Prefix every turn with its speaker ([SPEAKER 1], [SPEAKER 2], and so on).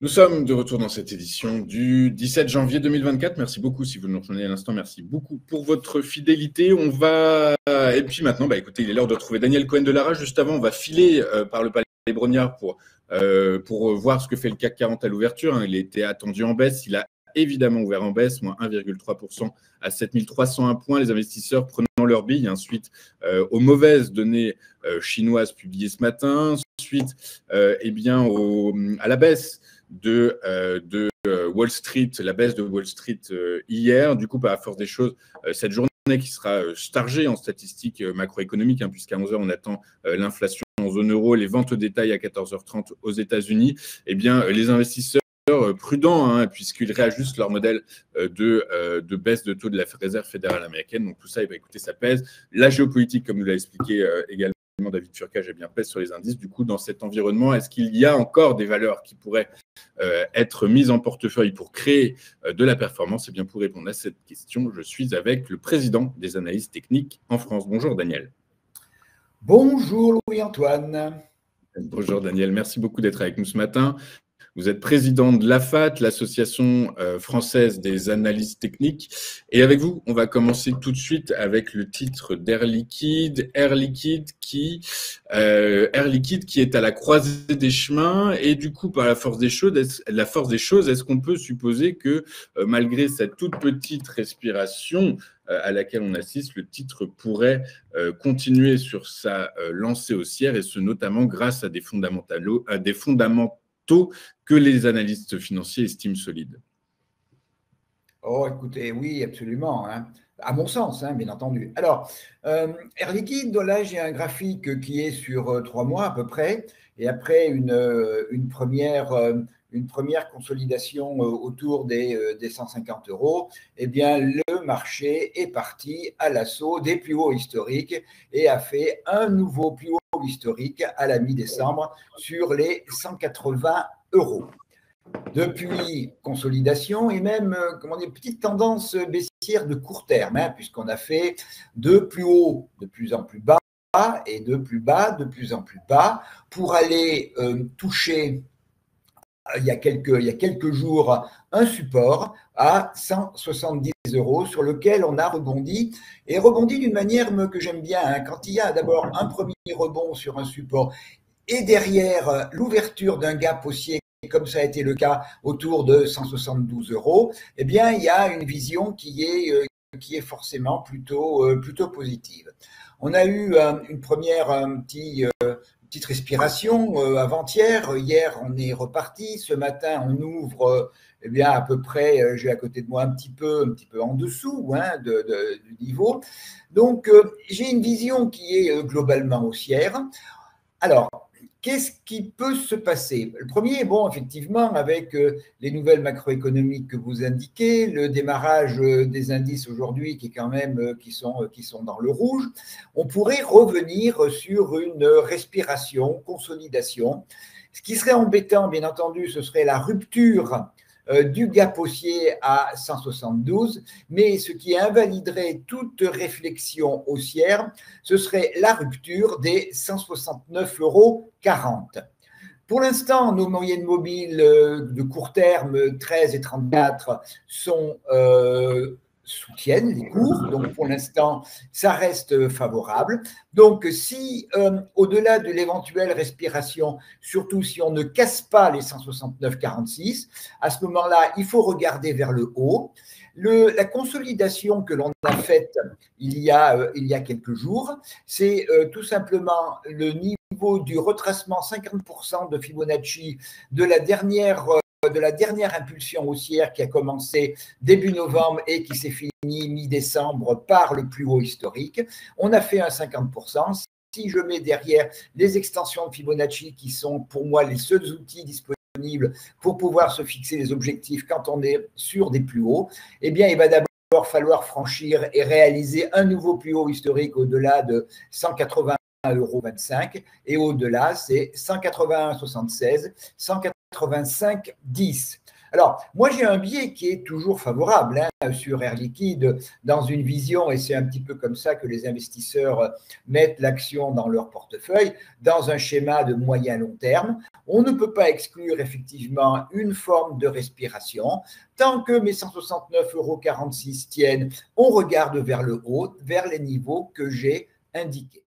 [SPEAKER 1] Nous sommes de retour dans cette édition du 17 janvier 2024. Merci beaucoup si vous nous rejoignez à l'instant. Merci beaucoup pour votre fidélité. Et puis maintenant, écoutez, il est l'heure de retrouver Daniel Cohen-Delara. Juste avant, on va filer par le Palais Brognard pour voir ce que fait le CAC 40 à l'ouverture. Il était attendu en baisse. Il a évidemment ouvert en baisse, moins 1,3% à 7301 points. Les investisseurs prenant leur bille. Ensuite, aux mauvaises données chinoises publiées ce matin. Ensuite, à la baisse de Wall Street, la baisse de Wall Street hier. Du coup, à force des choses, cette journée qui sera chargée en statistiques macroéconomiques, puisqu'à 11h, on attend l'inflation en zone euro, les ventes au détail à 14h30 aux États-Unis, les investisseurs prudents, puisqu'ils réajustent leur modèle de baisse de taux de la Réserve fédérale américaine. Donc tout ça, écoutez, ça pèse. La géopolitique, comme nous l'a expliqué également David Turcage, pèse sur les indices. Du coup, dans cet environnement, est-ce qu'il y a encore des valeurs qui pourraient être mises en portefeuille pour créer de la performance? Et bien, pour répondre à cette question, je suis avec le président des analystes techniques en France. Bonjour Daniel.
[SPEAKER 2] Bonjour Louis-Antoine.
[SPEAKER 1] Bonjour Daniel, merci beaucoup d'être avec nous ce matin. Vous êtes président de l'AFAT, l'Association française des analystes techniques. Et avec vous, on va commencer tout de suite avec le titre d'Air Liquide. Air Liquide qui est à la croisée des chemins. Et du coup, par la force des choses, est-ce qu'on peut supposer que malgré cette toute petite respiration à laquelle on assiste, le titre pourrait continuer sur sa lancée haussière, et ce notamment grâce à des fondamentaux que les analystes financiers estiment solides?
[SPEAKER 2] Oh, écoutez, oui, absolument. À mon sens, bien entendu. Alors, Air Liquide, là, j'ai un graphique qui est sur 3 mois à peu près, et après une première consolidation autour des 150 €, eh bien, le marché est parti à l'assaut des plus hauts historiques et a fait un nouveau plus haut historique à la mi-décembre sur les 180 €. Depuis, consolidation et même petite tendance baissière de court terme, puisqu'on a fait de plus haut de plus en plus bas et de plus bas de plus en plus bas pour aller toucher il y a quelques jours un support à 170 € sur lequel on a rebondi d'une manière que j'aime bien. Quand il y a d'abord un premier rebond sur un support et derrière l'ouverture d'un gap haussier, comme ça a été le cas autour de 172 €, eh bien, il y a une vision qui est forcément plutôt positive. On a eu une petite respiration avant-hier. Hier, on est reparti. Ce matin, on ouvre à peu près, j'ai à côté de moi un petit peu en dessous du niveau. Donc, j'ai une vision qui est globalement haussière. Alors, qu'est-ce qui peut se passer? Le premier, effectivement, avec les nouvelles macroéconomiques que vous indiquez, le démarrage des indices aujourd'hui qui sont dans le rouge, on pourrait revenir sur une respiration, consolidation. Ce qui serait embêtant, bien entendu, ce serait la rupture du gap haussier à 172, mais ce qui invaliderait toute réflexion haussière, ce serait la rupture des 169,40 €. Pour l'instant, nos moyennes mobiles de court terme 13 et 34 soutiennent les cours. Donc, pour l'instant, ça reste favorable. Donc, si au-delà de l'éventuelle respiration, surtout si on ne casse pas les 169,46, à ce moment-là, il faut regarder vers le haut. La consolidation que l'on a faite il y a quelques jours, c'est tout simplement le niveau du retracement 50% de Fibonacci de la dernière impulsion haussière qui a commencé début novembre et qui s'est finie mi-décembre par le plus haut historique. On a fait un 50%. Si je mets derrière les extensions de Fibonacci, qui sont pour moi les seuls outils disponibles pour pouvoir se fixer les objectifs quand on est sur des plus hauts, eh bien, il va d'abord falloir franchir et réaliser un nouveau plus haut historique au-delà de 181,25 € et au-delà, c'est 181,76, 185,10. Alors, moi, j'ai un biais qui est toujours favorable sur Air Liquide dans une vision, et c'est un petit peu comme ça que les investisseurs mettent l'action dans leur portefeuille, dans un schéma de moyen-long terme. On ne peut pas exclure effectivement une forme de respiration. Tant que mes 169,46 € tiennent, on regarde vers le haut, vers les niveaux que j'ai indiqués.